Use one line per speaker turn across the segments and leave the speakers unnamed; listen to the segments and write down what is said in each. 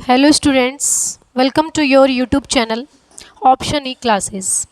Hello students, welcome to your YouTube channel option E classes.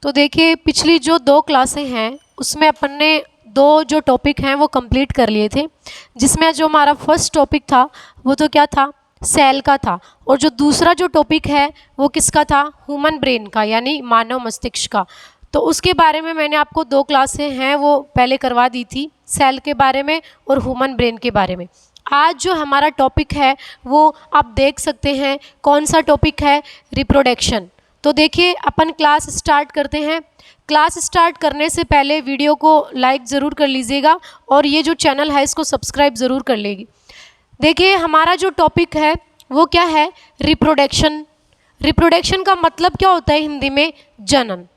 तो देखिए, पिछली जो 2 क्लासें हैं उसमें अपन ने 2 जो टॉपिक हैं वो कंप्लीट कर लिए थे, जिसमें जो हमारा फर्स्ट टॉपिक था वो तो क्या था, सेल का था। और जो दूसरा जो टॉपिक है वो किसका था, ह्यूमन ब्रेन का, यानी मानव मस्तिष्क का। तो उसके बारे में मैंने आपको 2 क्लासें हैं वो पहले करवा दी थी, सेल के बारे में और ह्यूमन ब्रेन के बारे में। आज जो हमारा टॉपिक है वो आप देख सकते हैं, कौन सा टॉपिक है, रिप्रोडक्शन। तो देखिए, अपन क्लास स्टार्ट करते हैं। क्लास स्टार्ट करने से पहले वीडियो को लाइक ज़रूर कर लीजिएगा और ये जो चैनल है इसको सब्सक्राइब ज़रूर कर लेगी। देखिए, हमारा जो टॉपिक है वो क्या है, रिप्रोडक्शन। रिप्रोडक्शन का मतलब क्या होता है हिंदी में, जनन।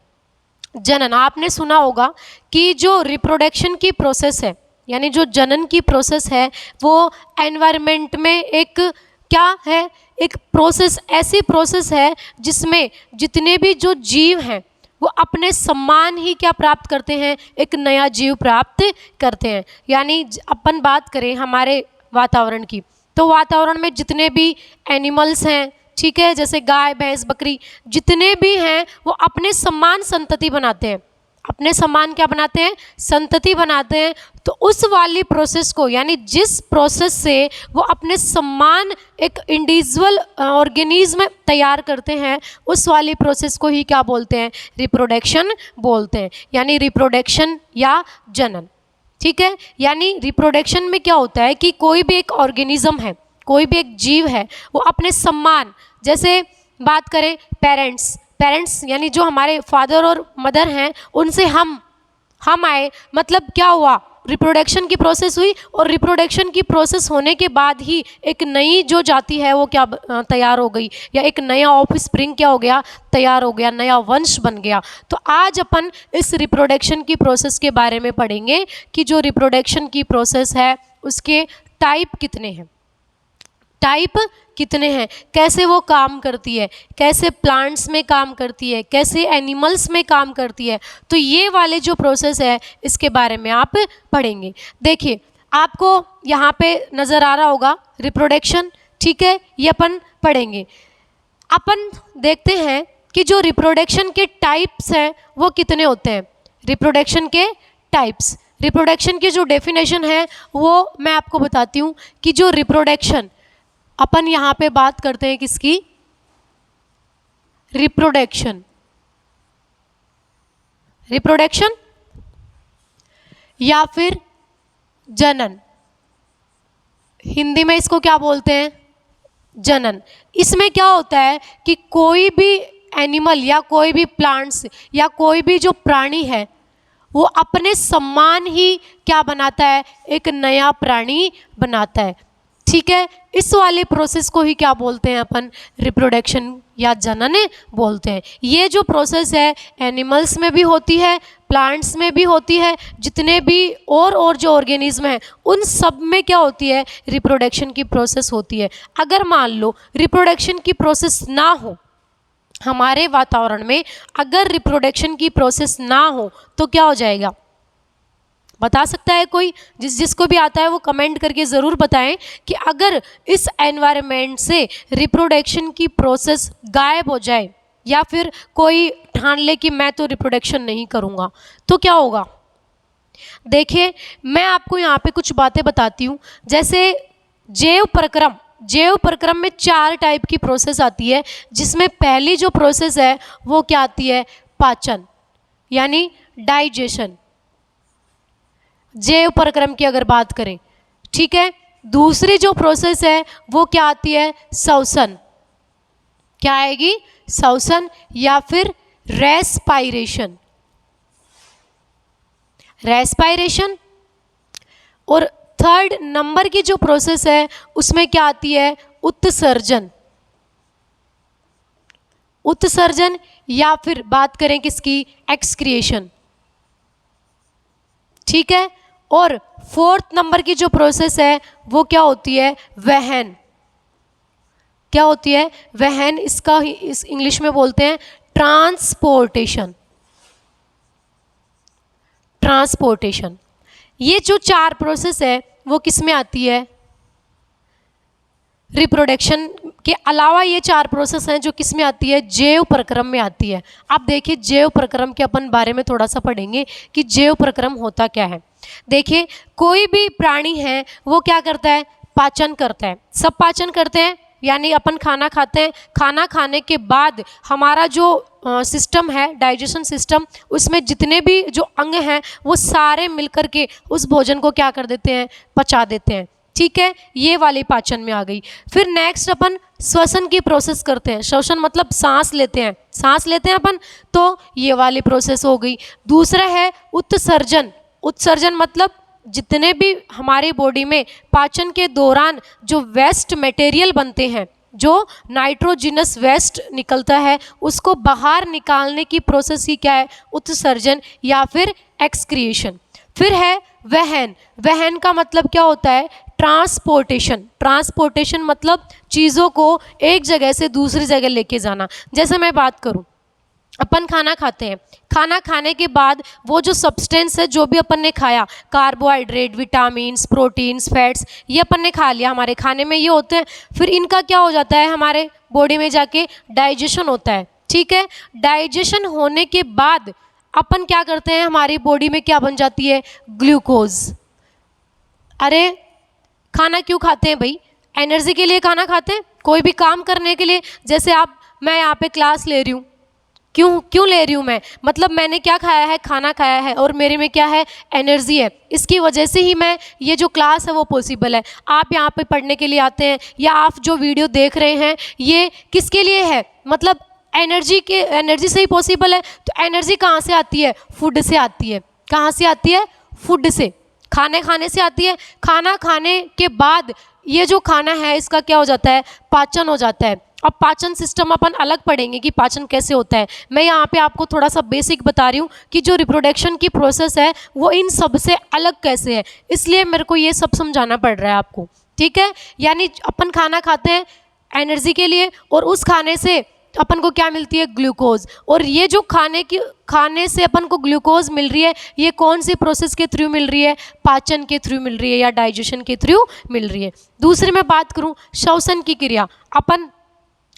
जनन आपने सुना होगा कि जो रिप्रोडक्शन की प्रोसेस है, यानी जो जनन की प्रोसेस है, वो एनवायरनमेंट में एक क्या है, एक प्रोसेस, ऐसी प्रोसेस है जिसमें जितने भी जो जीव हैं वो अपने सम्मान ही क्या प्राप्त करते हैं, एक नया जीव प्राप्त करते हैं। यानी अपन बात करें हमारे वातावरण की, तो वातावरण में जितने भी एनिमल्स हैं, ठीक है, जैसे गाय भैंस बकरी, जितने भी हैं वो अपने सम्मान संतति बनाते हैं। अपने सम्मान क्या बनाते हैं, संतति बनाते हैं। तो उस वाली प्रोसेस को, यानी जिस प्रोसेस से वो अपने सम्मान एक इंडिविजुअल ऑर्गेनिज्म तैयार करते हैं, उस वाली प्रोसेस को ही क्या बोलते हैं, रिप्रोडक्शन बोलते हैं, यानी रिप्रोडक्शन या जनन। ठीक है, यानी रिप्रोडक्शन में क्या होता है कि कोई भी एक ऑर्गेनिज्म है, कोई भी एक जीव है, वो अपने सम्मान, जैसे बात करें पेरेंट्स यानी जो हमारे फादर और मदर हैं, उनसे हम आए, मतलब क्या हुआ, रिप्रोडक्शन की प्रोसेस हुई। और रिप्रोडक्शन की प्रोसेस होने के बाद ही एक नई जो जाति है वो क्या तैयार हो गई, या एक नया ऑफस्प्रिंग क्या हो गया, तैयार हो गया, नया वंश बन गया। तो आज अपन इस रिप्रोडक्शन की प्रोसेस के बारे में पढ़ेंगे कि जो रिप्रोडक्शन की प्रोसेस है उसके टाइप कितने हैं, कैसे वो काम करती है, कैसे प्लांट्स में काम करती है, कैसे एनिमल्स में काम करती है। तो ये वाले जो प्रोसेस है इसके बारे में आप पढ़ेंगे। देखिए, आपको यहाँ पे नज़र आ रहा होगा रिप्रोडक्शन, ठीक है, ये अपन पढ़ेंगे। अपन देखते हैं कि जो रिप्रोडक्शन के टाइप्स हैं वो कितने होते हैं। रिप्रोडक्शन के टाइप्स, रिप्रोडक्शन की जो डेफिनेशन है वो मैं आपको बताती हूँ कि जो रिप्रोडक्शन, अपन यहाँ पे बात करते हैं किसकी, रिप्रोडक्शन या फिर जनन। हिंदी में इसको क्या बोलते हैं, जनन। इसमें क्या होता है कि कोई भी एनिमल या कोई भी प्लांट्स या कोई भी जो प्राणी है वो अपने सम्मान ही क्या बनाता है, एक नया प्राणी बनाता है। ठीक है, इस वाले प्रोसेस को ही क्या बोलते हैं अपन, रिप्रोडक्शन या जनन बोलते हैं। ये जो प्रोसेस है एनिमल्स में भी होती है, प्लांट्स में भी होती है, जितने भी और जो ऑर्गेनिज्म हैं उन सब में क्या होती है, रिप्रोडक्शन की प्रोसेस होती है। अगर मान लो रिप्रोडक्शन की प्रोसेस ना हो हमारे वातावरण में, अगर रिप्रोडक्शन की प्रोसेस ना हो तो क्या हो जाएगा, बता सकता है कोई, जिसको भी आता है वो कमेंट करके ज़रूर बताएं कि अगर इस एनवायरनमेंट से रिप्रोडक्शन की प्रोसेस गायब हो जाए या फिर कोई ठान ले कि मैं तो रिप्रोडक्शन नहीं करूँगा, तो क्या होगा। देखिए, मैं आपको यहाँ पे कुछ बातें बताती हूँ। जैसे जैव प्रक्रम में 4 टाइप की प्रोसेस आती है, जिसमें पहली जो प्रोसेस है वो क्या आती है, पाचन, यानी डाइजेशन, जैव प्रक्रम की अगर बात करें। ठीक है, दूसरी जो प्रोसेस है वो क्या आती है, श्वसन। क्या आएगी, श्वसन या फिर रेस्पायरेशन। और थर्ड नंबर की जो प्रोसेस है उसमें क्या आती है, उत्सर्जन या फिर बात करें किसकी, एक्सक्रिएशन। ठीक है, और 4th नंबर की जो प्रोसेस है वो क्या होती है, वहन। क्या होती है, वहन। इसका इस इंग्लिश में बोलते हैं ट्रांसपोर्टेशन। ये जो 4 प्रोसेस है वो किस में आती है, रिप्रोडक्शन के अलावा ये 4 प्रोसेस हैं जो किस में आती है, जैव प्रक्रम में आती है। अब देखिए जैव प्रक्रम के अपन बारे में थोड़ा सा पढ़ेंगे कि जैव प्रक्रम होता क्या है। देखिए कोई भी प्राणी है वो क्या करता है, पाचन करता है। सब पाचन करते हैं, यानी अपन खाना खाते हैं, खाना खाने के बाद हमारा जो सिस्टम है, डाइजेशन सिस्टम, उसमें जितने भी जो अंग हैं वो सारे मिलकर के उस भोजन को क्या कर देते हैं, पचा देते हैं। ठीक है, ये वाली पाचन में आ गई। फिर नेक्स्ट अपन श्वसन की प्रोसेस करते हैं। श्वसन मतलब सांस लेते हैं, सांस लेते हैं अपन, तो ये वाली प्रोसेस हो गई। दूसरा है उत्सर्जन। उत्सर्जन मतलब जितने भी हमारी बॉडी में पाचन के दौरान जो वेस्ट मटेरियल बनते हैं, जो नाइट्रोजिनस वेस्ट निकलता है, उसको बाहर निकालने की प्रोसेस ही क्या है, उत्सर्जन या फिर एक्सक्रिएशन। फिर है वहन। वहन का मतलब क्या होता है, ट्रांसपोर्टेशन। ट्रांसपोर्टेशन मतलब चीज़ों को एक जगह से दूसरी जगह लेके जाना। जैसे मैं बात करूं, अपन खाना खाते हैं, खाना खाने के बाद वो जो सब्सटेंस है, जो भी अपन ने खाया, कार्बोहाइड्रेट, विटामिन्स, प्रोटीन्स, फैट्स, ये अपन ने खा लिया, हमारे खाने में ये होते हैं। फिर इनका क्या हो जाता है, हमारे बॉडी में जाके डाइजेशन होता है। ठीक है, डाइजेशन होने के बाद अपन क्या करते हैं, हमारी बॉडी में क्या बन जाती है, ग्लूकोज। अरे खाना क्यों खाते हैं भाई, एनर्जी के लिए खाना खाते हैं, कोई भी काम करने के लिए। जैसे मैं यहाँ पे क्लास ले रही हूँ, क्यों ले रही हूँ मैं, मतलब मैंने क्या खाया है, खाना खाया है, और मेरे में क्या है, एनर्जी है। इसकी वजह से ही मैं ये जो क्लास है वो पॉसिबल है। आप यहाँ पे पढ़ने के लिए आते हैं, या आप जो वीडियो देख रहे हैं ये किसके लिए है, मतलब एनर्जी से ही पॉसिबल है। तो एनर्जी कहाँ से आती है, फूड से आती है। कहाँ से आती है, फूड से, खाने से आती है। खाना खाने के बाद ये जो खाना है इसका क्या हो जाता है, पाचन हो जाता है। अब पाचन सिस्टम अपन अलग पढ़ेंगे कि पाचन कैसे होता है। मैं यहाँ पे आपको थोड़ा सा बेसिक बता रही हूँ कि जो रिप्रोडक्शन की प्रोसेस है वो इन सब से अलग कैसे है, इसलिए मेरे को ये सब समझाना पड़ रहा है आपको। ठीक है, यानी अपन खाना खाते हैं एनर्जी के लिए, और उस खाने से अपन को क्या मिलती है, ग्लूकोज। और ये जो खाने से अपन को ग्लूकोज मिल रही है, ये कौन सी प्रोसेस के थ्रू मिल रही है, पाचन के थ्रू मिल रही है या डाइजेशन के थ्रू मिल रही है। दूसरी मैं बात करूं, श्वसन की क्रिया, अपन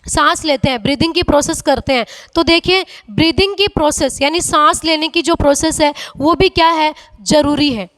सांस लेते हैं, ब्रीदिंग की प्रोसेस करते हैं। तो देखिए ब्रीदिंग की प्रोसेस यानी सांस लेने की जो प्रोसेस है वो भी क्या है, जरूरी है।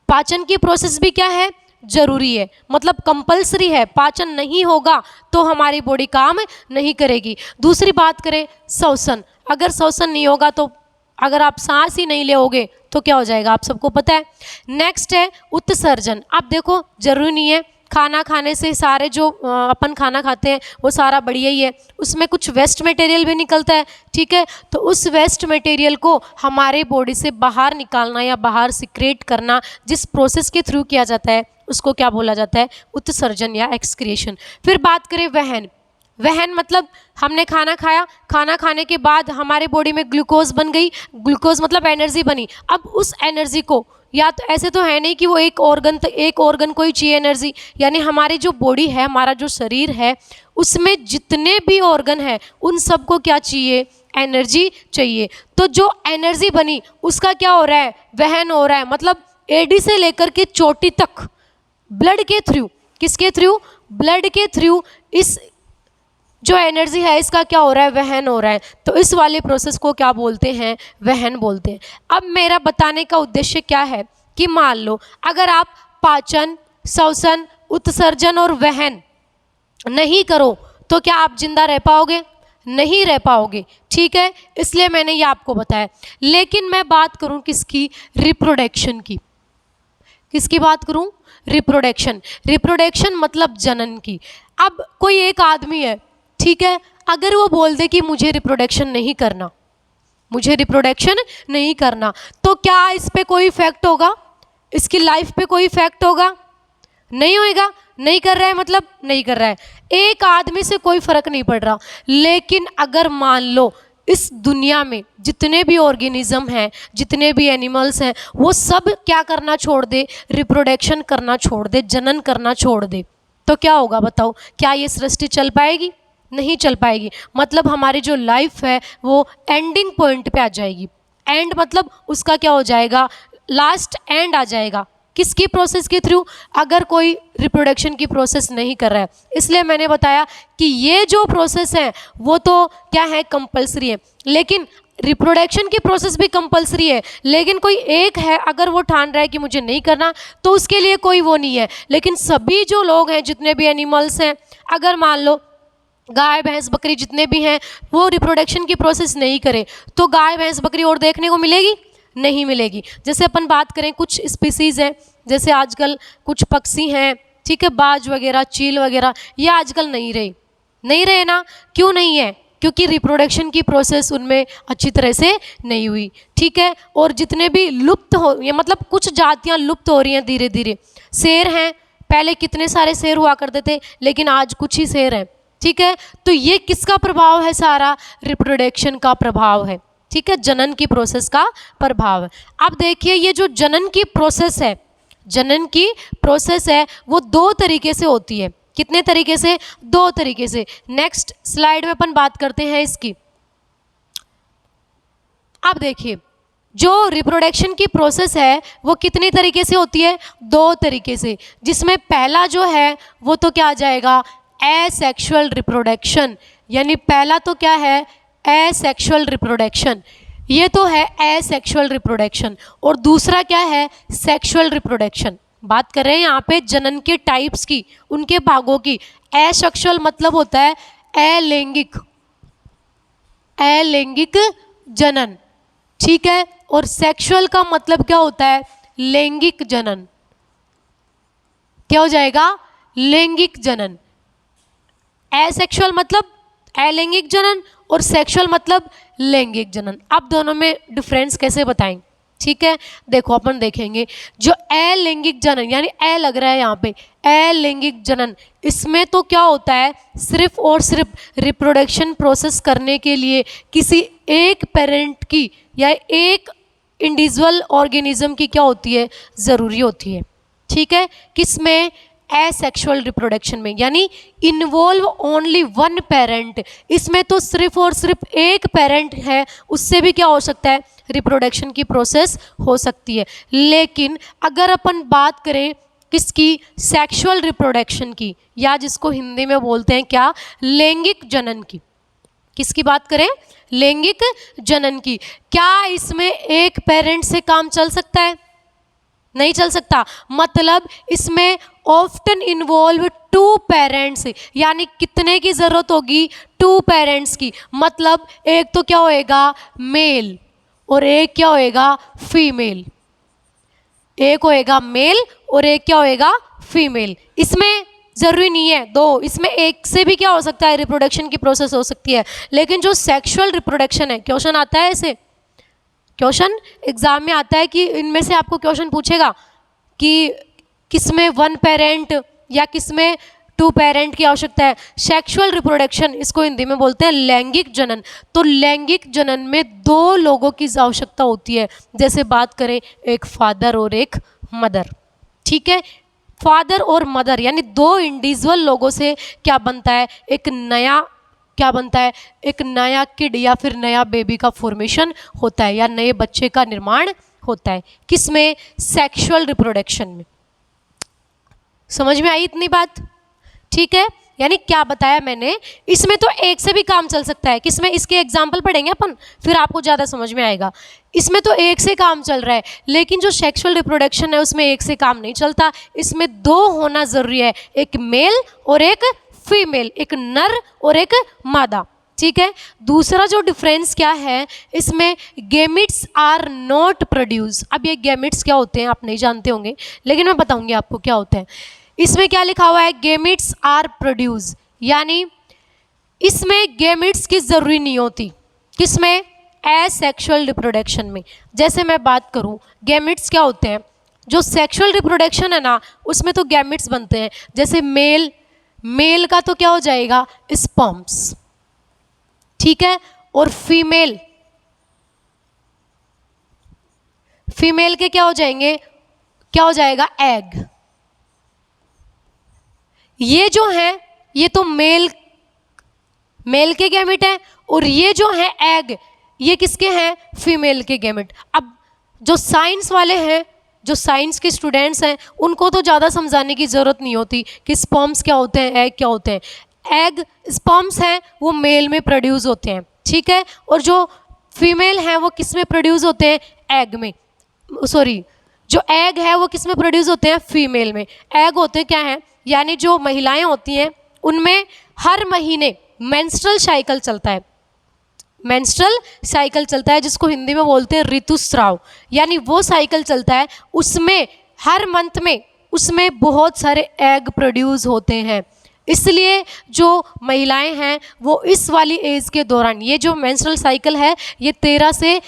पाचन की प्रोसेस भी क्या है, जरूरी है, मतलब कंपलसरी है। पाचन नहीं होगा तो हमारी बॉडी काम नहीं करेगी। दूसरी बात करें श्वसन, अगर श्वसन नहीं होगा तो अगर आप सांस ही नहीं लेओगे तो क्या हो जाएगा, आप सबको पता है। नेक्स्ट है उत्सर्जन। आप देखो जरूरी नहीं है, खाना खाने से सारे जो अपन खाना खाते हैं वो सारा बढ़िया ही है, उसमें कुछ वेस्ट मटेरियल भी निकलता है। ठीक है, तो उस वेस्ट मटेरियल को हमारे बॉडी से बाहर निकालना या बाहर सिक्रेट करना जिस प्रोसेस के थ्रू किया जाता है उसको क्या बोला जाता है, उत्सर्जन या एक्सक्रिएशन। फिर बात करें वहन। वहन मतलब हमने खाना खाया, खाना खाने के बाद हमारे बॉडी में ग्लूकोज बन गई, ग्लूकोज मतलब एनर्जी बनी। अब उस एनर्जी को, या तो ऐसे तो है नहीं कि वो एक ऑर्गन को ही चाहिए एनर्जी, यानी हमारी जो बॉडी है, हमारा जो शरीर है, उसमें जितने भी ऑर्गन है उन सबको क्या चाहिए, एनर्जी चाहिए। तो जो एनर्जी बनी उसका क्या हो रहा है, वहन हो रहा है। मतलब एडी से लेकर के चोटी तक ब्लड के थ्रू, किसके थ्रू, ब्लड के थ्रू इस जो एनर्जी है इसका क्या हो रहा है, वहन हो रहा है। तो इस वाले प्रोसेस को क्या बोलते हैं, वहन बोलते हैं। अब मेरा बताने का उद्देश्य क्या है कि मान लो अगर आप पाचन, श्वसन, उत्सर्जन और वहन नहीं करो तो क्या आप जिंदा रह पाओगे, नहीं रह पाओगे। ठीक है, इसलिए मैंने ये आपको बताया। लेकिन मैं बात करूं किसकी, रिप्रोडक्शन की। किसकी बात करूं, रिप्रोडक्शन। रिप्रोडक्शन मतलब जनन की। अब कोई एक आदमी है, ठीक है, अगर वो बोल दे कि मुझे रिप्रोडक्शन नहीं करना, मुझे रिप्रोडक्शन नहीं करना, तो क्या इस पे कोई इफेक्ट होगा, इसकी लाइफ पे कोई इफेक्ट होगा, नहीं होएगा। नहीं कर रहा है मतलब नहीं कर रहा है, एक आदमी से कोई फर्क नहीं पड़ रहा। लेकिन अगर मान लो इस दुनिया में जितने भी ऑर्गेनिज्म हैं, जितने भी एनिमल्स हैं, वो सब क्या करना छोड़ दे, रिप्रोडक्शन करना छोड़ दे, जनन करना छोड़ दे, तो क्या होगा बताओ, क्या ये सृष्टि चल पाएगी, नहीं चल पाएगी। मतलब हमारी जो लाइफ है वो एंडिंग पॉइंट पे आ जाएगी। एंड मतलब उसका क्या हो जाएगा, लास्ट एंड आ जाएगा। किसकी प्रोसेस के थ्रू? अगर कोई रिप्रोडक्शन की प्रोसेस नहीं कर रहा है। इसलिए मैंने बताया कि ये जो प्रोसेस है वो तो क्या है, कंपलसरी है। लेकिन रिप्रोडक्शन की प्रोसेस भी कंपलसरी है, लेकिन कोई एक है अगर वो ठान रहा है कि मुझे नहीं करना, तो उसके लिए कोई वो नहीं है। लेकिन सभी जो लोग हैं, जितने भी एनिमल्स हैं, अगर मान लो गाय भैंस बकरी जितने भी हैं वो रिप्रोडक्शन की प्रोसेस नहीं करे, तो गाय भैंस बकरी और देखने को मिलेगी? नहीं मिलेगी। जैसे अपन बात करें, कुछ स्पीसीज़ हैं, जैसे आजकल कुछ पक्षी हैं, ठीक है, बाज वगैरह, चील वगैरह, ये आजकल नहीं रहे ना। क्यों नहीं है? क्योंकि रिप्रोडक्शन की प्रोसेस उनमें अच्छी तरह से नहीं हुई, ठीक है। और जितने भी लुप्त हो, ये मतलब कुछ जातियां लुप्त हो रही हैं धीरे धीरे। शेर हैं, पहले कितने सारे शेर हुआ करते थे, लेकिन आज कुछ ही शेर हैं, ठीक है। तो ये किसका प्रभाव है? सारा रिप्रोडक्शन का प्रभाव है, ठीक है, जनन की प्रोसेस का प्रभाव है। अब देखिए, ये जो जनन की प्रोसेस है वो दो तरीके से होती है। कितने तरीके से? दो तरीके से। नेक्स्ट स्लाइड में अपन बात करते हैं इसकी। अब देखिए, जो रिप्रोडक्शन की प्रोसेस है वो कितने तरीके से होती है? दो तरीके से, जिसमें पहला जो है वो तो क्या आ जाएगा? Asexual reproduction. यानी पहला तो क्या है? Asexual reproduction. ये तो है एसेक्सुअल रिप्रोडक्शन। और दूसरा क्या है? Sexual reproduction. बात कर रहे हैं यहाँ पे जनन के टाइप्स की, उनके भागों की। एसेक्सुअल मतलब होता है अलैंगिक जनन, ठीक है। और सेक्सुअल का मतलब क्या होता है? लैंगिक जनन। क्या हो जाएगा? लैंगिक जनन। एसेक्सुअल मतलब अलैंगिक जनन और सेक्सुअल मतलब लैंगिक जनन। अब दोनों में डिफरेंस कैसे बताएं? ठीक है, देखो अपन देखेंगे जो अलैंगिक जनन, यानी ए लग रहा है यहाँ पे, अलैंगिक जनन, इसमें तो क्या होता है? सिर्फ और सिर्फ रिप्रोडक्शन प्रोसेस करने के लिए किसी एक पेरेंट की या एक इंडिविजुअल ऑर्गेनिज्म की क्या होती है? ज़रूरी होती है, ठीक है। किसमें? एसेक्सुअल रिप्रोडक्शन में, यानी इन्वॉल्व ओनली वन पेरेंट। इसमें तो सिर्फ और सिर्फ एक पेरेंट है, उससे भी क्या हो सकता है? रिप्रोडक्शन की प्रोसेस हो सकती है। लेकिन अगर अपन बात करें किसकी? सेक्सुअल रिप्रोडक्शन की, या जिसको हिंदी में बोलते हैं क्या? लैंगिक जनन की। किसकी बात करें? लैंगिक जनन की। क्या इसमें एक पेरेंट से काम चल सकता है? नहीं चल सकता। मतलब इसमें ऑफ्टन इन्वॉल्व टू पेरेंट्स, यानी कितने की जरूरत होगी? टू पेरेंट्स की। मतलब एक तो क्या होएगा? मेल, और एक क्या होएगा? फीमेल। एक होएगा मेल और एक क्या होएगा? फीमेल। इसमें जरूरी नहीं है दो, इसमें एक से भी क्या हो सकता है? रिप्रोडक्शन की प्रोसेस हो सकती है। लेकिन जो सेक्सुअल रिप्रोडक्शन है, क्वेश्चन आता है ऐसे, क्वेश्चन एग्जाम में आता है कि इनमें से आपको क्वेश्चन पूछेगा कि किसमें वन पेरेंट या किसमें टू पेरेंट की आवश्यकता है। सेक्सुअल रिप्रोडक्शन, इसको हिंदी में बोलते हैं लैंगिक जनन। तो लैंगिक जनन में दो लोगों की आवश्यकता होती है। जैसे बात करें एक फादर और एक मदर, ठीक है। फादर और मदर यानी दो इंडिविजुअल लोगों से क्या बनता है? एक नया क्या बनता है? एक नया किड या फिर नया बेबी का फॉर्मेशन होता है, या नए बच्चे का निर्माण होता है। किसमें? सेक्सुअल रिप्रोडक्शन में। समझ में आई इतनी बात? ठीक है, यानी क्या बताया मैंने, इसमें तो एक से भी काम चल सकता है। किसमें? इसके एग्जाम्पल पढ़ेंगे अपन, फिर आपको ज़्यादा समझ में आएगा। इसमें तो एक से काम चल रहा है, लेकिन जो सेक्सुअल रिप्रोडक्शन है उसमें एक से काम नहीं चलता। इसमें दो होना जरूरी है, एक मेल और एक फीमेल, एक नर और एक मादा, ठीक है। दूसरा जो डिफरेंस क्या है, इसमें गेमिट्स आर नॉट प्रोड्यूस। अब ये गेमिट्स क्या होते हैं आप नहीं जानते होंगे, लेकिन मैं बताऊंगी आपको क्या होते हैं। इसमें क्या लिखा हुआ है? गेमिट्स आर प्रोड्यूस, यानी इसमें गेमिट्स की जरूरी नहीं होती। किसमें? एसेक्सुअल रिप्रोडक्शन में। जैसे मैं बात करूं, गेमिट्स क्या होते हैं? जो सेक्सुअल रिप्रोडक्शन है ना, उसमें तो गेमिट्स बनते हैं। जैसे मेल का तो क्या हो जाएगा? स्पर्म्स, ठीक है। और फीमेल के क्या हो जाएंगे? क्या हो जाएगा? एग। ये जो है ये तो मेल के गैमेट है, और ये जो है एग, ये किसके हैं? फीमेल के गैमेट। अब जो साइंस वाले हैं जो साइंस के स्टूडेंट्स हैं उनको तो ज़्यादा समझाने की ज़रूरत नहीं होती कि स्पर्म्स क्या होते हैं, एग क्या होते हैं। एग स्पर्म्स हैं वो मेल में प्रोड्यूस होते हैं, ठीक है, और जो फीमेल हैं वो किस में प्रोड्यूस होते हैं, एग में, सॉरी, जो एग है वो किस में प्रोड्यूस होते हैं, फीमेल में। एग होते क्या हैं, यानी जो महिलाएं होती हैं उनमें हर महीने मेंस्ट्रुअल साइकिल चलता है, मेंस्ट्रुअल साइकिल चलता है जिसको हिंदी में बोलते हैं ऋतुस्राव, यानी वो साइकिल चलता है, उसमें हर मंथ में उसमें बहुत सारे एग प्रोड्यूस होते हैं। इसलिए जो महिलाएं हैं वो इस वाली एज के दौरान, ये जो मेंस्ट्रुअल साइकिल है ये 13 से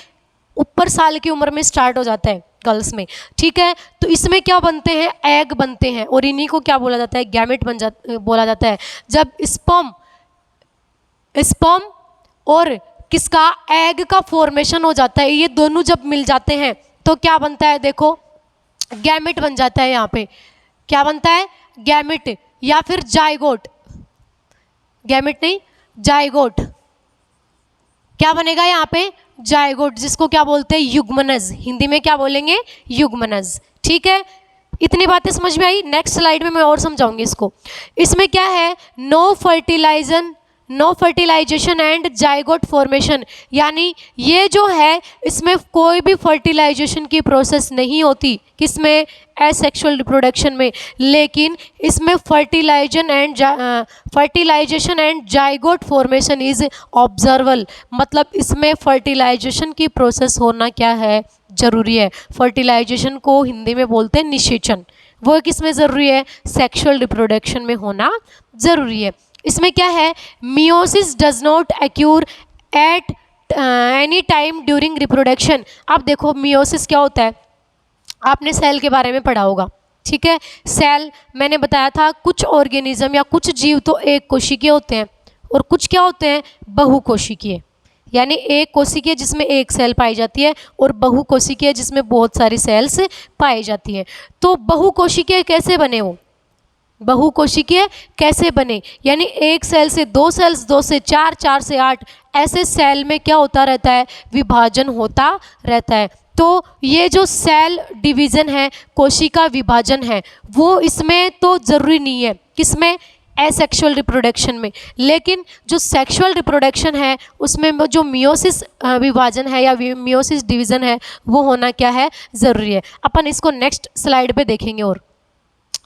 ऊपर साल की उम्र में स्टार्ट हो जाता है गर्ल्स में, ठीक है। तो इसमें क्या बनते हैं, एग बनते हैं, और इन्हीं को क्या बोला जाता है, गैमेट बोला जाता है। जब स्पर्म और किसका, एग का फॉर्मेशन हो जाता है, ये दोनों जब मिल जाते हैं तो क्या बनता है, देखो गैमेट बन जाता है। यहाँ पे क्या बनता है, गैमेट या फिर जाइगोट, गैमेट नहीं जाइगोट, क्या बनेगा यहाँ पे, जाइगोट, जिसको क्या बोलते हैं, युग्मनज, हिंदी में क्या बोलेंगे, युग्मनज, ठीक है। इतनी बातें समझ में आई। नेक्स्ट स्लाइड में मैं और समझाऊंगी इसको। इसमें क्या है, no fertilisation and zygote formation, यानी ये जो है इसमें कोई भी फर्टिलाइजेशन की प्रोसेस नहीं होती, किसमें, एसेक्सुअल रिप्रोडक्शन में, लेकिन इसमें fertilization and zygote formation is observable, मतलब इसमें फर्टिलाइजेशन की प्रोसेस होना क्या है, जरूरी है। फर्टिलाइजेशन को हिंदी में बोलते हैं निषेचन, वो किस में ज़रूरी है, सेक्सुअल रिप्रोडक्शन में होना ज़रूरी है। इसमें क्या है, meiosis does not occur at any time during reproduction. अब देखो मियोसिस क्या होता है, आपने सेल के बारे में पढ़ा होगा, ठीक है। सेल मैंने बताया था, कुछ ऑर्गेनिज्म या कुछ जीव तो एक कोशिकीय होते हैं और कुछ क्या होते हैं, बहुकोशिकीय, यानी एक कोशिकीय जिसमें एक सेल पाई जाती है और बहुकोशिकीय जिसमें बहुत सारी सेल्स पाई जाती हैं। तो बहुकोशिकीय कैसे बने, हो बहुकोशिकीय कैसे बने, यानी एक सेल से दो सेल्स, दो से चार, चार से 8, ऐसे सेल में क्या होता रहता है, विभाजन होता रहता है। तो ये जो सेल डिवीज़न है, कोशिका विभाजन है, वो इसमें तो ज़रूरी नहीं है, किसमें, एसेक्सुअल रिप्रोडक्शन में, लेकिन जो सेक्सुअल रिप्रोडक्शन है उसमें जो मियोसिस विभाजन है या मियोसिस डिवीज़न है वो होना क्या है, ज़रूरी है। अपन इसको नेक्स्ट स्लाइड पे देखेंगे। और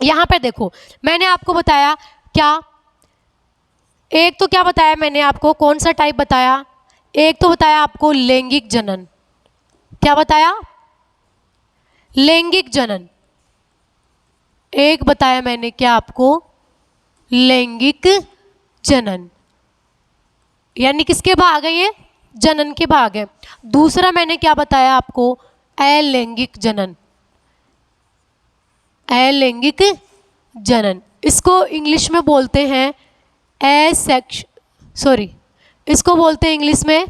यहाँ पे देखो मैंने आपको बताया क्या, एक तो क्या बताया मैंने आपको, कौन सा टाइप बताया, एक तो बताया आपको लैंगिक जनन, क्या बताया, लैंगिक जनन, एक बताया मैंने क्या आपको, लैंगिक जनन, यानी किसके भाग है ये, जनन के भाग है। दूसरा मैंने क्या बताया आपको, अलैंगिक जनन, अलैंगिक जनन, इसको इंग्लिश में बोलते हैं इसको बोलते हैं इंग्लिश में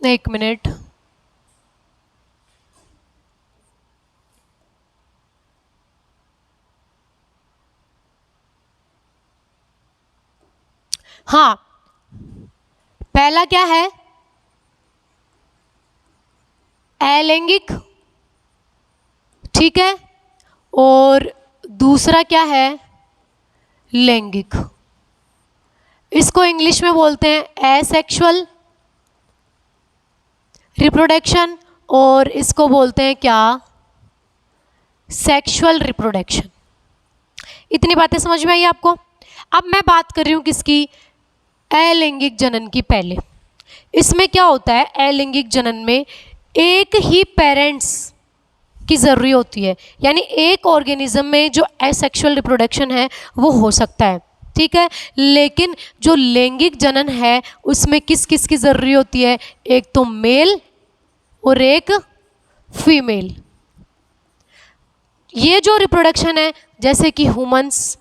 एक मिनट, हाँ, पहला क्या है, अलैंगिक, ठीक है, और दूसरा क्या है, लैंगिक। इसको इंग्लिश में बोलते हैं एसेक्सुअल रिप्रोडक्शन और इसको बोलते हैं क्या, सेक्सुअल रिप्रोडक्शन। इतनी बातें समझ में आई आपको। अब मैं बात कर रही हूँ किसकी, अलैंगिक जनन की। पहले इसमें क्या होता है, अलैंगिक जनन में एक ही पेरेंट्स की ज़रूरी होती है, यानी एक ऑर्गेनिज्म में जो एसेक्सुअल रिप्रोडक्शन है वो हो सकता है, ठीक है, लेकिन जो लैंगिक जनन है उसमें किस किस की ज़रूरी होती है, एक तो मेल और एक फीमेल। ये जो रिप्रोडक्शन है, जैसे कि ह्यूमंस,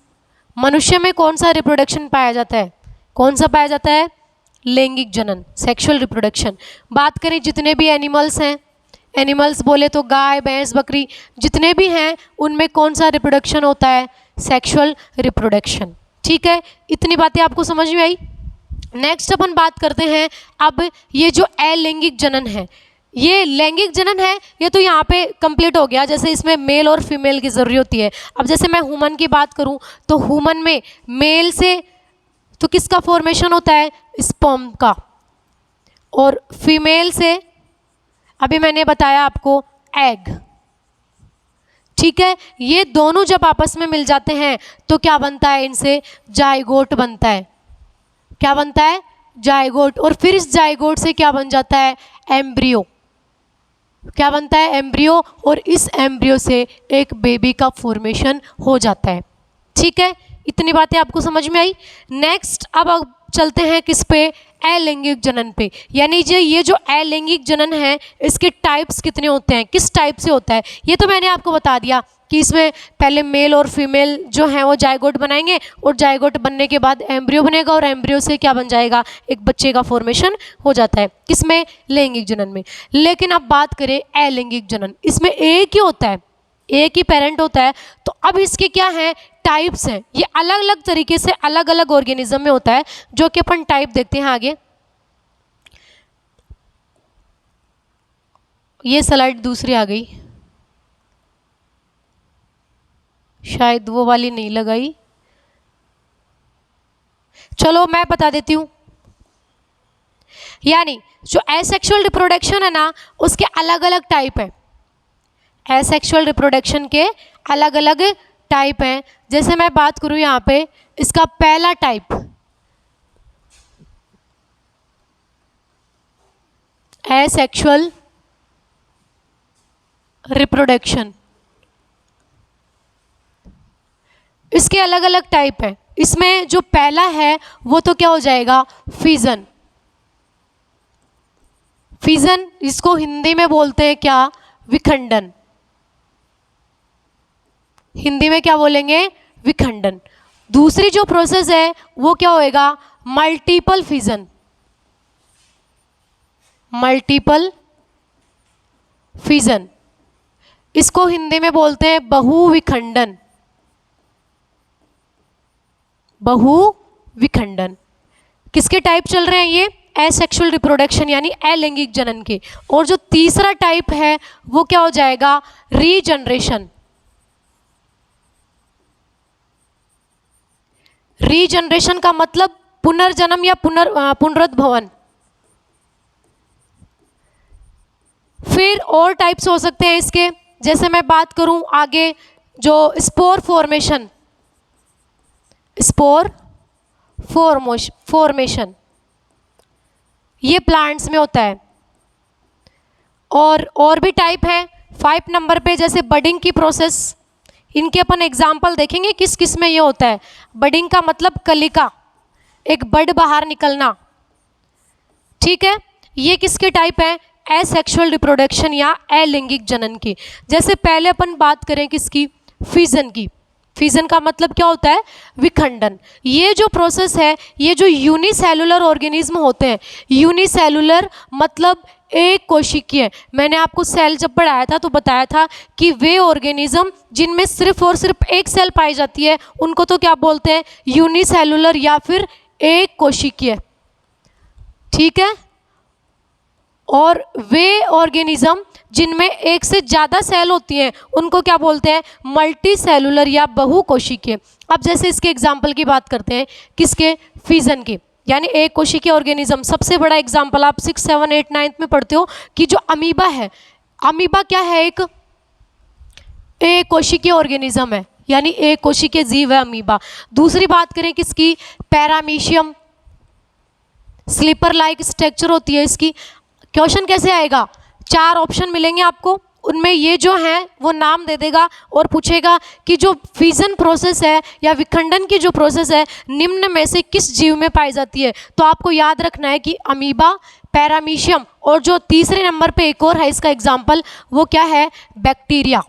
मनुष्य में कौन सा रिप्रोडक्शन पाया जाता है, कौन सा पाया जाता है, लैंगिक जनन, सेक्सुअल रिप्रोडक्शन। बात करें जितने भी एनिमल्स हैं, एनिमल्स बोले तो गाय, भैंस, बकरी, जितने भी हैं उनमें कौन सा रिप्रोडक्शन होता है, सेक्सुअल रिप्रोडक्शन, ठीक है। इतनी बातें आपको समझ में आई। नेक्स्ट अपन बात करते हैं अब ये जो अलैंगिक जनन है, ये लैंगिक जनन है, ये तो यहाँ पे कंप्लीट हो गया। जैसे इसमें मेल और फीमेल की ज़रूरत होती है। अब जैसे मैं ह्यूमन की बात करूँ तो ह्यूमन में मेल से तो किसका फॉर्मेशन होता है, स्पर्म का, और फीमेल से अभी मैंने बताया आपको एग। ठीक है, ये दोनों जब आपस में मिल जाते हैं तो क्या बनता है, इनसे जाइगोट बनता है। क्या बनता है, जाइगोट। और फिर इस जाइगोट से क्या बन जाता है, एम्ब्रियो। क्या बनता है, एम्ब्रियो। और इस एम्ब्रियो से एक बेबी का फॉर्मेशन हो जाता है। ठीक है, इतनी बातें आपको समझ में आई। नेक्स्ट अब चलते हैं किस पे, अलैंगिक जनन पे। यानी जो ये जो अलैंगिक जनन है इसके टाइप्स कितने होते हैं, किस टाइप से होता है, ये तो मैंने आपको बता दिया कि इसमें पहले मेल और फीमेल जो हैं वो जाइगोट बनाएंगे, और जाइगोट बनने के बाद एम्ब्रियो बनेगा, और एम्ब्रियो से क्या बन जाएगा, एक बच्चे का फॉर्मेशन हो जाता है। किसमें, लैंगिक जनन में। लेकिन अब बात करें अलैंगिक जनन, इसमें एक ही होता है, एक ही पेरेंट होता है। तो अब इसके क्या हैं, टाइप्स हैं। ये अलग अलग तरीके से अलग अलग ऑर्गेनिज्म में होता है, जो कि अपन टाइप देखते हैं आगे। ये स्लाइड दूसरी आ गई, शायद वो वाली नहीं लगाई, चलो मैं बता देती हूँ। यानी जो एसेक्सुअल रिप्रोडक्शन है ना, उसके अलग अलग टाइप है। एसेक्सुअल रिप्रोडक्शन के अलग अलग टाइप हैं। जैसे मैं बात करूँ यहाँ पे, इसका पहला टाइप एसेक्सुअल रिप्रोडक्शन, इसके अलग अलग टाइप हैं। इसमें जो पहला है वो तो क्या हो जाएगा, फिजन। फिजन इसको हिंदी में बोलते हैं क्या, विखंडन। हिंदी में क्या बोलेंगे, विखंडन। दूसरी जो प्रोसेस है वो क्या होएगा, मल्टीपल फिजन। मल्टीपल फिजन, इसको हिंदी में बोलते हैं बहुविखंडन। बहुविखंडन। किसके टाइप चल रहे हैं ये, एसेक्सुअल रिप्रोडक्शन यानी अलैंगिक जनन के। और जो तीसरा टाइप है वो क्या हो जाएगा, रीजनरेशन। रीजनरेशन का मतलब पुनर्जन्म या पुनरुद्भवन। फिर और टाइप्स हो सकते हैं इसके, जैसे मैं बात करूं आगे, जो स्पोर फॉर्मेशन, स्पोर फॉर्मेशन ये प्लांट्स में होता है। और भी टाइप है 5 नंबर पे, जैसे बडिंग की प्रोसेस। इनके अपन एग्जाम्पल देखेंगे किस किस में ये होता है। बडिंग का मतलब कलिका, एक बड बाहर निकलना। ठीक है, ये किसके टाइप है, एसेक्सुअल रिप्रोडक्शन या अलैंगिक जनन की। जैसे पहले अपन बात करें किसकी, फिजन की। फिजन का मतलब क्या होता है, विखंडन। ये जो प्रोसेस है, ये जो यूनिसेलुलर ऑर्गेनिज्म होते हैं, यूनिसेलुलर मतलब एक कोशिकीय। मैंने आपको सेल जब पढ़ाया था तो बताया था कि वे ऑर्गेनिज्म जिनमें सिर्फ और सिर्फ एक सेल पाई जाती है उनको तो क्या बोलते हैं, यूनिसेलुलर या फिर एक कोशिकीय। ठीक है, और वे ऑर्गेनिज्म जिनमें एक से ज़्यादा सेल होती हैं उनको क्या बोलते हैं, मल्टी सेलुलर या बहुकोशिकीय। अब जैसे इसके एग्जाम्पल की बात करते हैं, किसके, फिजन की, यानी एक कोशिकीय ऑर्गेनिज्म। सबसे बड़ा एग्जाम्पल आप 6, 7, 8, 9 में पढ़ते हो कि जो अमीबा है, अमीबा क्या है, एक कोशिकीय ऑर्गेनिज्म है, यानी एक कोशिकीय जीव है अमीबा। दूसरी बात करें किसकी, पैरामीशियम, स्लीपर लाइक स्ट्रक्चर होती है इसकी। क्वेश्चन कैसे आएगा, 4 ऑप्शन मिलेंगे आपको, उनमें ये जो है वो नाम दे देगा और पूछेगा कि जो फिजन प्रोसेस है या विखंडन की जो प्रोसेस है निम्न में से किस जीव में पाई जाती है। तो आपको याद रखना है कि अमीबा, पैरामीशियम, और जो तीसरे नंबर पे एक और है इसका एग्जाम्पल, वो क्या है, बैक्टीरिया।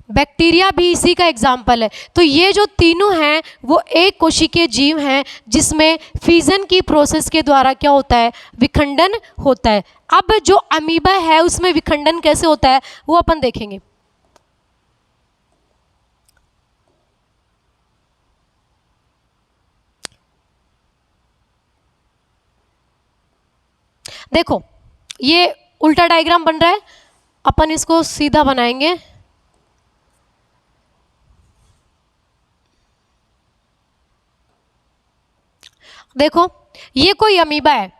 बैक्टीरिया भी इसी का एग्जाम्पल है। तो ये जो तीनों हैं वो एक कोशिकीय जीव हैं जिसमें फिजन की प्रोसेस के द्वारा क्या होता है, विखंडन होता है। अब जो अमीबा है उसमें विखंडन कैसे होता है वो अपन देखेंगे। देखो ये उल्टा डायग्राम बन रहा है, अपन इसको सीधा बनाएंगे। देखो ये कोई अमीबा है,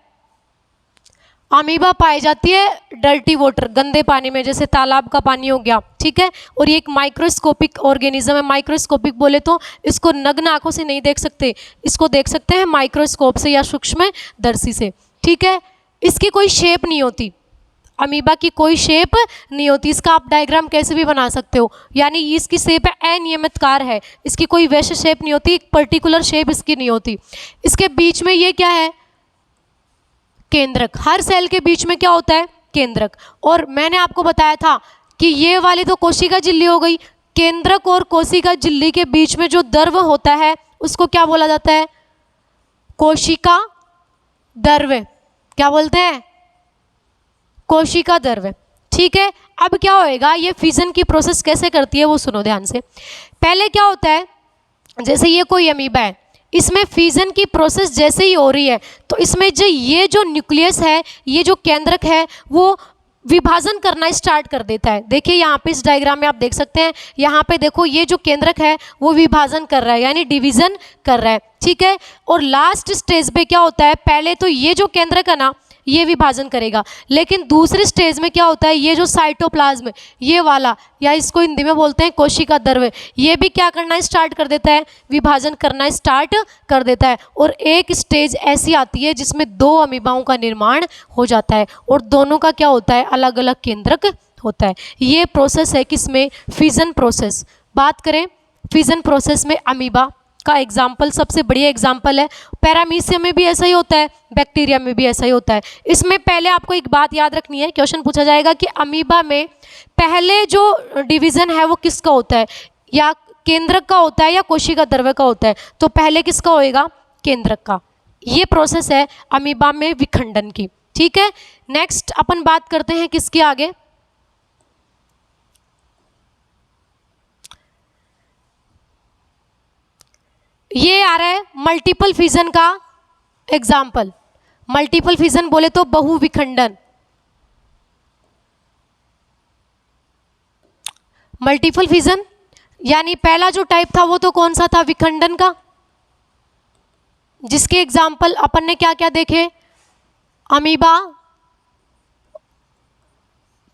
अमीबा पाई जाती है डर्टी वाटर, गंदे पानी में, जैसे तालाब का पानी हो गया, ठीक है। और ये एक माइक्रोस्कोपिक ऑर्गेनिज्म है। माइक्रोस्कोपिक बोले तो इसको नग्न आंखों से नहीं देख सकते, इसको देख सकते हैं माइक्रोस्कोप से या सूक्ष्मदर्शी से, ठीक है। इसकी कोई शेप नहीं होती, अमीबा की कोई शेप नहीं होती। इसका आप डायग्राम कैसे भी बना सकते हो, यानी इसकी शेप है अनियमितकार है, इसकी कोई वैसे शेप नहीं होती, एक पर्टिकुलर शेप इसकी नहीं होती। इसके बीच में ये क्या है, केंद्रक। हर सेल के बीच में क्या होता है, केंद्रक। और मैंने आपको बताया था कि ये वाली तो कोशिका झिल्ली हो गई, केंद्रक और कोशिका झिल्ली के बीच में जो द्रव होता है उसको क्या बोला जाता है, कोशिका द्रव। क्या बोलते हैं, कोशिका द्रव, ठीक है। अब क्या होएगा, ये फिजन की प्रोसेस कैसे करती है वो सुनो ध्यान से। पहले क्या होता है, जैसे ये कोई अमीबा है, इसमें फिजन की प्रोसेस जैसे ही हो रही है तो इसमें जो ये जो न्यूक्लियस है, ये जो केंद्रक है, वो विभाजन करना स्टार्ट कर देता है। देखिए यहाँ पे इस डायग्राम में आप देख सकते हैं, यहाँ पे देखो ये जो केंद्रक है वो विभाजन कर रहा है, यानी डिवीजन कर रहा है, ठीक है। और लास्ट स्टेज पे क्या होता है, पहले तो ये जो केंद्रक है ना ये विभाजन करेगा, लेकिन दूसरे स्टेज में क्या होता है, ये जो साइटोप्लाज्म ये वाला, या इसको हिंदी में बोलते हैं कोशिका द्रव्य, ये भी क्या करना स्टार्ट कर देता है, विभाजन करना स्टार्ट कर देता है। और एक स्टेज ऐसी आती है जिसमें दो अमीबाओं का निर्माण हो जाता है और दोनों का क्या होता है, अलग अलग केंद्रक होता है। ये प्रोसेस है किसमें, फिजन प्रोसेस। बात करें फिजन प्रोसेस में अमीबा का एग्जाम्पल, सबसे बढ़िया एग्जाम्पल है। पैरामीशियम में भी ऐसा ही होता है, बैक्टीरिया में भी ऐसा ही होता है। इसमें पहले आपको एक बात याद रखनी है, क्वेश्चन पूछा जाएगा कि अमीबा में पहले जो डिवीजन है वो किसका होता है, या केंद्रक का होता है या कोशिका द्रव्य का होता है। तो पहले किसका होएगा, केंद्रक का। ये प्रोसेस है अमीबा में विखंडन की, ठीक है। नेक्स्ट अपन बात करते हैं किसके आगे, ये आ रहा है मल्टीपल फिजन का एग्जाम्पल। मल्टीपल फिजन बोले तो बहुविखंडन। मल्टीपल फिजन यानी पहला जो टाइप था वो तो कौन सा था, विखंडन का, जिसके एग्जाम्पल अपन ने क्या क्या देखे, अमीबा,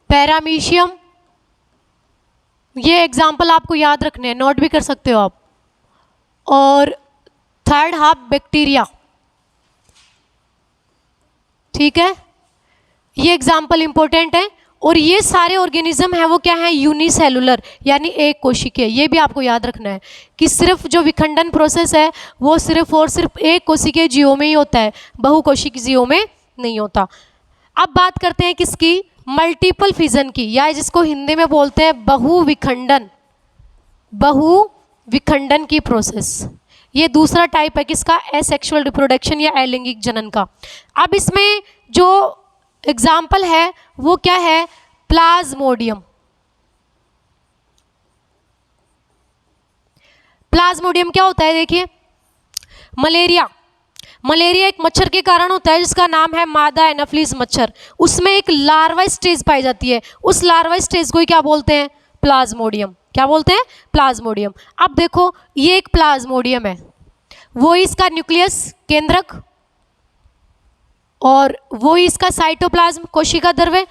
पैरामीशियम। ये एग्जाम्पल आपको याद रखने हैं, नोट भी कर सकते हो आप। और थर्ड हाफ बैक्टीरिया, ठीक है, ये एग्जाम्पल इंपॉर्टेंट है। और ये सारे ऑर्गेनिज्म है वो क्या है, यूनिसेलुलर, यानी एक कोशिकीय। ये भी आपको याद रखना है कि सिर्फ जो विखंडन प्रोसेस है वो सिर्फ और सिर्फ एक कोशिकीय जीवों में ही होता है, बहुकोशिकीय जीवों में नहीं होता। अब बात करते हैं किसकी, मल्टीपल फिजन की, या जिसको हिंदी में बोलते हैं बहुविखंडन। बहुविखंडन की प्रोसेस, ये दूसरा टाइप है किसका, एसेक्सुअल रिप्रोडक्शन या अलैंगिक जनन का। अब इसमें जो एग्जाम्पल है वो क्या है, प्लाज्मोडियम। प्लाज्मोडियम क्या होता है, देखिए, मलेरिया। मलेरिया एक मच्छर के कारण होता है जिसका नाम है मादा एनाफिलिस मच्छर। उसमें एक लार्वा स्टेज पाई जाती है, उस लार्वा स्टेज को क्या बोलते हैं, प्लाज्मोडियम। क्या बोलते हैं, प्लाज्मोडियम। अब देखो ये एक प्लाज्मोडियम है, वो इसका न्यूक्लियस केंद्रक, और वो इसका साइटोप्लाज्म कोशिका द्रव्य,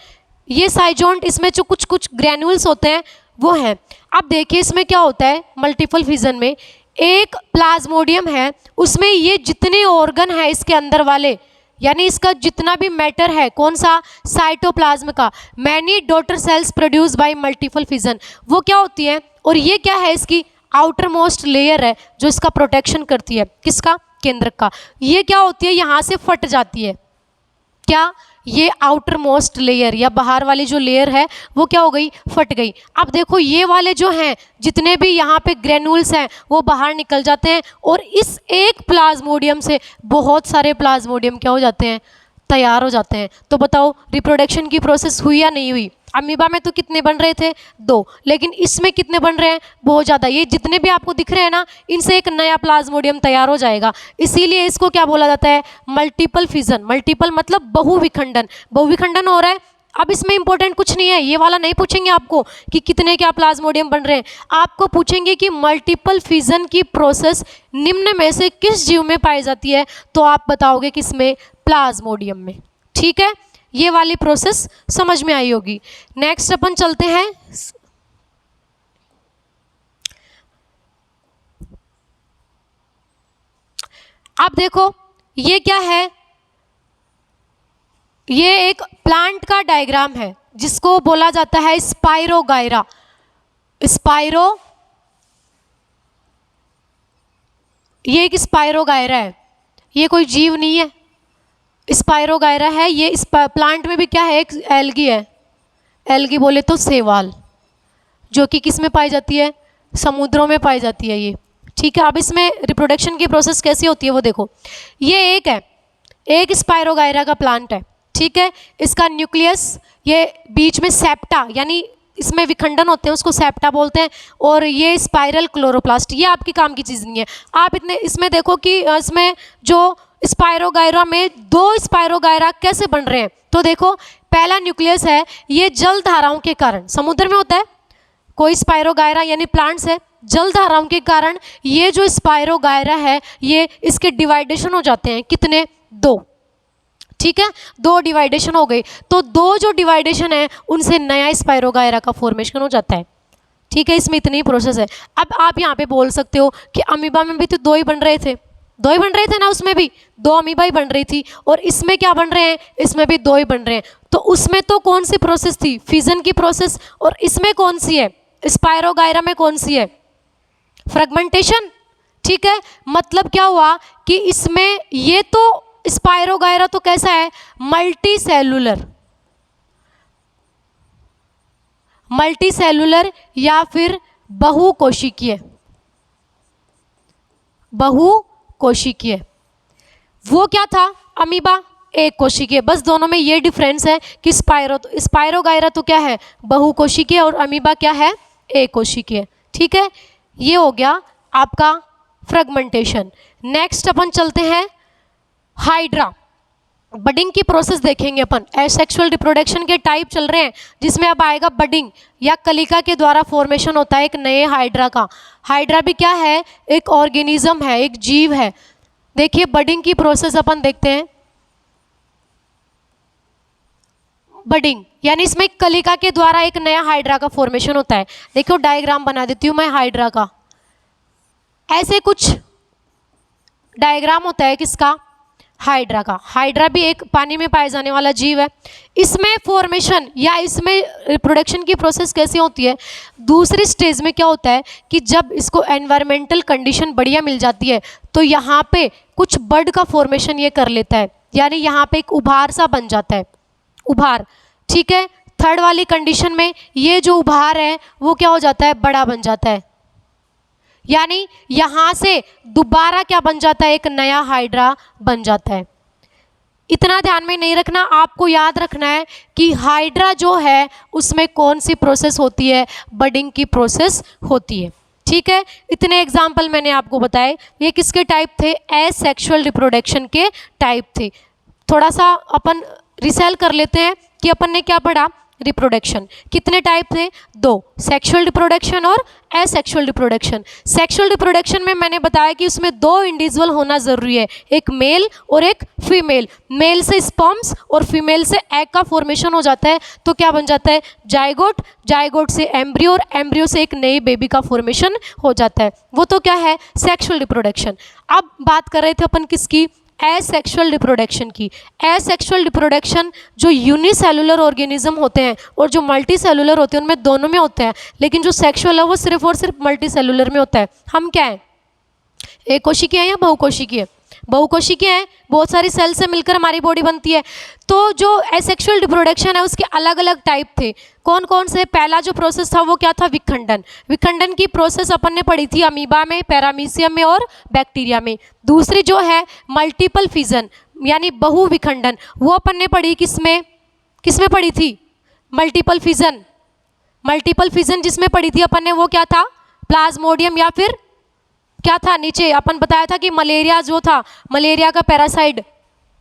ये साइजोन्ट, इसमें जो कुछ कुछ ग्रैन्यूल्स होते हैं वो हैं। अब देखिए इसमें क्या होता है, मल्टीपल फिजन में एक प्लाज्मोडियम है, उसमें ये जितने ऑर्गन है इसके अंदर वाले, यानी इसका जितना भी मैटर है, कौन सा, साइटोप्लाज्म का, many daughter cells produce by multiple fission, वो क्या होती है। और ये क्या है, इसकी आउटर मोस्ट लेयर है जो इसका प्रोटेक्शन करती है, किसका, केंद्रक का। ये क्या होती है, यहाँ से फट जाती है, क्या, ये आउटर मोस्ट लेयर या बाहर वाली जो लेयर है वो क्या हो गई, फट गई। अब देखो ये वाले जो हैं जितने भी यहाँ पे ग्रेन्यूल्स हैं वो बाहर निकल जाते हैं, और इस एक प्लाज्मोडियम से बहुत सारे प्लाज्मोडियम क्या हो जाते हैं, तैयार हो जाते हैं। तो बताओ रिप्रोडक्शन की प्रोसेस हुई या नहीं हुई, अमीबा में तो कितने बन रहे थे, 2, लेकिन इसमें कितने बन रहे हैं, बहुत ज़्यादा। ये जितने भी आपको दिख रहे हैं ना, इनसे एक नया प्लाज्मोडियम तैयार हो जाएगा। इसीलिए इसको क्या बोला जाता है, मल्टीपल फिजन। मल्टीपल मतलब बहुविखंडन, बहुविखंडन हो रहा है। अब इसमें इंपॉर्टेंट कुछ नहीं है, ये वाला नहीं पूछेंगे आपको कि कितने क्या प्लाज्मोडियम बन रहे हैं, आपको पूछेंगे कि मल्टीपल फिजन की प्रोसेस निम्न में से किस जीव में पाई जाती है, तो आप बताओगे किसमें, प्लाज्मोडियम में। ठीक है, ये वाली प्रोसेस समझ में आई होगी। नेक्स्ट अपन चलते हैं, आप देखो ये क्या है, ये एक प्लांट का डायग्राम है जिसको बोला जाता है स्पाइरोगायरा। स्पाइरो, ये एक स्पाइरोगायरा है, ये कोई जीव नहीं है, स्पाइरोगायरा है। ये इस प्लांट में भी क्या है, एक एल्गी है। एल्गी बोले तो शैवाल, जो कि किस में पाई जाती है, समुद्रों में पाई जाती है ये। ठीक है, अब इसमें रिप्रोडक्शन की प्रोसेस कैसी होती है वो देखो। ये एक है, एक स्पाइरोगायरा का प्लांट है। ठीक है, इसका न्यूक्लियस, ये बीच में सेप्टा, यानी इसमें विखंडन होते हैं, उसको सेप्टा बोलते हैं। और ये स्पाइरल क्लोरोप्लास्ट, ये आपकी काम की चीज़ नहीं है। आप इतने इसमें देखो कि इसमें जो स्पाइरोगायरा में 2 स्पाइरोगायरा कैसे बन रहे हैं, तो देखो पहला न्यूक्लियस है, ये जल धाराओं के कारण, समुद्र में होता है कोई स्पाइरोगायरा यानी प्लांट्स है, जल धाराओं के कारण ये जो स्पाइरोगायरा है, ये इसके डिवाइडेशन हो जाते हैं, कितने, 2। ठीक है, 2 डिवाइडेशन हो गई, तो 2 जो डिवाइडेशन है उनसे नया स्पाइरोगायरा का फॉर्मेशन हो जाता है। ठीक है, इसमें इतनी प्रोसेस है। अब आप यहाँ पे बोल सकते हो कि अमीबा में भी तो 2 ही बन रहे थे, 2 ही बन रहे थे ना, उसमें भी 2 अमीबा ही बन रही थी, और इसमें क्या बन रहे हैं, इसमें भी 2 ही बन रहे हैं। तो उसमें तो कौन सी प्रोसेस थी, फिजन की प्रोसेस, और इसमें कौन सी है, स्पाइरोगायरा में कौन सी है, फ्रेगमेंटेशन। ठीक है, मतलब क्या हुआ कि इसमें ये तो स्पाइरोगायरा तो कैसा है, मल्टी सेलुलर, मल्टी सेलुलर या फिर बहुकोशिकीय, बहुकोशिकीय। वो क्या था, अमीबा एक कोशिकीय। बस दोनों में ये डिफरेंस है कि स्पाइरोगायरा तो क्या है, बहुकोशिकीय, और अमीबा क्या है, एक कोशिकीय। ठीक है, ये हो गया आपका फ्रेगमेंटेशन। नेक्स्ट अपन चलते हैं हाइड्रा, बडिंग की प्रोसेस देखेंगे अपन। एसेक्सुअल रिप्रोडक्शन के टाइप चल रहे हैं, जिसमें अब आएगा बडिंग या कलिका के द्वारा फॉर्मेशन होता है एक नए हाइड्रा का। हाइड्रा भी क्या है, एक ऑर्गेनिज्म है, एक जीव है। देखिए बडिंग की प्रोसेस अपन देखते हैं। बडिंग यानी इसमें कलिका के द्वारा एक नया हाइड्रा का फॉर्मेशन होता है। देखो डायग्राम बना देती हूँ मैं हाइड्रा का, ऐसे कुछ डायग्राम होता है किसका, हाइड्रा का। हाइड्रा भी एक पानी में पाए जाने वाला जीव है। इसमें फॉर्मेशन या इसमें रिप्रोडक्शन की प्रोसेस कैसी होती है, दूसरी स्टेज में क्या होता है कि जब इसको एनवायरमेंटल कंडीशन बढ़िया मिल जाती है तो यहाँ पे कुछ बड का फॉर्मेशन ये कर लेता है, यानी यहाँ पे एक उभार सा बन जाता है, उभार। ठीक है, थर्ड वाली कंडीशन में ये जो उभार है वो क्या हो जाता है, बड़ा बन जाता है, यानी यहाँ से दोबारा क्या बन जाता है, एक नया हाइड्रा बन जाता है। इतना ध्यान में नहीं रखना, आपको याद रखना है कि हाइड्रा जो है उसमें कौन सी प्रोसेस होती है, बडिंग की प्रोसेस होती है। ठीक है, इतने एग्जाम्पल मैंने आपको बताए। ये किसके टाइप थे, एसेक्सुअल रिप्रोडक्शन के टाइप थे। थोड़ा सा अपन रिसेल कर लेते हैं कि अपन ने क्या पढ़ा, रिप्रोडक्शन कितने टाइप थे, 2, सेक्सुअल रिप्रोडक्शन और एसेक्सुअल रिप्रोडक्शन। सेक्सुअल रिप्रोडक्शन में मैंने बताया कि उसमें 2 इंडिविजुअल होना जरूरी है, एक मेल और एक फीमेल। मेल से स्पर्म्स और फीमेल से एग का फॉर्मेशन हो जाता है, तो क्या बन जाता है, जाइगोट, जाइगोट से एम्ब्रियो और एम्ब्रियो से एक नई बेबी का फॉर्मेशन हो जाता है। वो तो क्या है, सेक्सुअल रिप्रोडक्शन। अब बात कर रहे थे अपन किसकी, एसेक्सुअल रिप्रोडक्शन की। एसेक्सुअल रिप्रोडक्शन जो यूनिसेलुलर ऑर्गेनिज्म होते हैं और जो मल्टी सेलुलर होते हैं उनमें दोनों में होते हैं, लेकिन जो सेक्सुअल है वो सिर्फ और सिर्फ मल्टी सेलुलर में होता है। हम क्या है, एक कोशिकीय है या बहुकोशिकीय, बहुकोशिकीय है, बहुत सारी सेल से मिलकर हमारी बॉडी बनती है। तो जो एसेक्सुअल रिप्रोडक्शन है उसके अलग अलग टाइप थे, कौन कौन से। पहला जो प्रोसेस था वो क्या था, विखंडन। विखंडन की प्रोसेस अपन ने पढ़ी थी अमीबा में, पैरामीशियम में और बैक्टीरिया में। दूसरी जो है मल्टीपल फिजन यानी बहु विखंडन, वो अपन ने पढ़ी किसमें, किसमें पढ़ी थी, मल्टीपल फिजन, मल्टीपल फिजन जिसमें पढ़ी थी अपन ने वो क्या था, प्लाज्मोडियम या फिर क्या था, नीचे अपन बताया था कि मलेरिया जो था, मलेरिया का पैरासाइट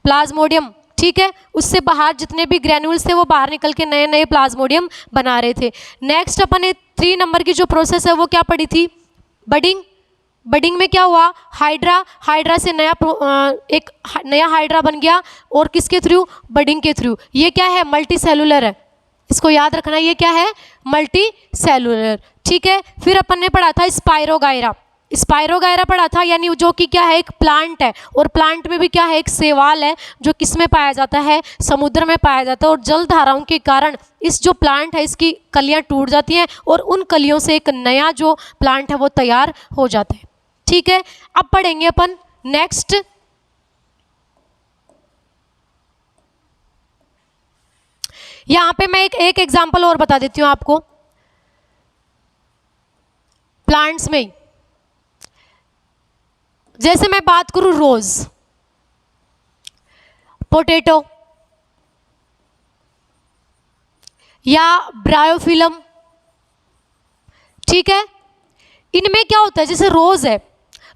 प्लाज्मोडियम, ठीक है, उससे बाहर जितने भी ग्रेन्यूल्स थे वो बाहर निकल के नए नए प्लाज्मोडियम बना रहे थे। नेक्स्ट अपन ने 3 नंबर की जो प्रोसेस है वो क्या पढ़ी थी, बडिंग। बडिंग में क्या हुआ, हाइड्रा, हाइड्रा से एक नया हाइड्रा बन गया, और किसके थ्रू, बडिंग के थ्रू। ये क्या है, मल्टी सेलुलर है, इसको याद रखना, ये क्या है, मल्टी सेलुलर, ठीक है। फिर अपन ने पढ़ा था स्पाइरोगायरा, स्पाइरोगायरा पढ़ा था, यानी जो कि क्या है, एक प्लांट है, और प्लांट में भी क्या है, एक शैवाल है जो किस में पाया जाता है, समुद्र में पाया जाता है, और जल धाराओं के कारण इस जो प्लांट है इसकी कलियां टूट जाती हैं, और उन कलियों से एक नया जो प्लांट है वो तैयार हो जाता है, ठीक है। अब पढ़ेंगे अपन नेक्स्ट, यहां पे मैं एक एग्जांपल और बता देती हूं आपको प्लांट्स में। जैसे मैं बात करूं रोज, पोटैटो या ब्रायोफिलम, ठीक है, इनमें क्या होता है, जैसे रोज है,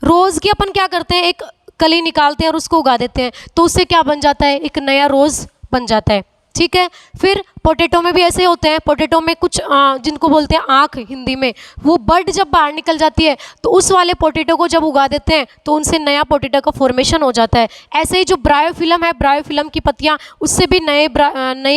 रोज की अपन क्या करते हैं, एक कली निकालते हैं और उसको उगा देते हैं, तो उससे क्या बन जाता है, एक नया रोज बन जाता है, ठीक है। फिर पोटैटो में भी ऐसे होते हैं, पोटैटो में कुछ जिनको बोलते हैं आँख हिंदी में, वो बर्ड जब बाहर निकल जाती है तो उस वाले पोटैटो को जब उगा देते हैं तो उनसे नया पोटैटो का फॉर्मेशन हो जाता है। ऐसे ही जो ब्रायोफिलम है, ब्रायोफिलम की पत्तियां, उससे भी नए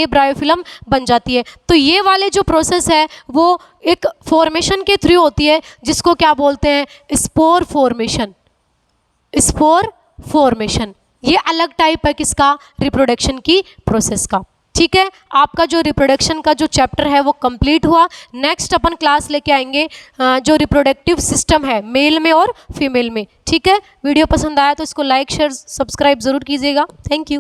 ब्रायोफिलम बन जाती है। तो ये वाले जो प्रोसेस है वो एक फॉर्मेशन के थ्रू होती है, जिसको क्या बोलते हैं, स्पोर फॉर्मेशन, स्पोर फॉर्मेशन। ये अलग टाइप है किसका, रिप्रोडक्शन की प्रोसेस का, ठीक है। आपका जो रिप्रोडक्शन का जो चैप्टर है वो कंप्लीट हुआ। नेक्स्ट अपन क्लास लेके आएंगे जो रिप्रोडक्टिव सिस्टम है मेल में और फीमेल में, ठीक है। वीडियो पसंद आया तो इसको लाइक शेयर सब्सक्राइब जरूर कीजिएगा। Thank you.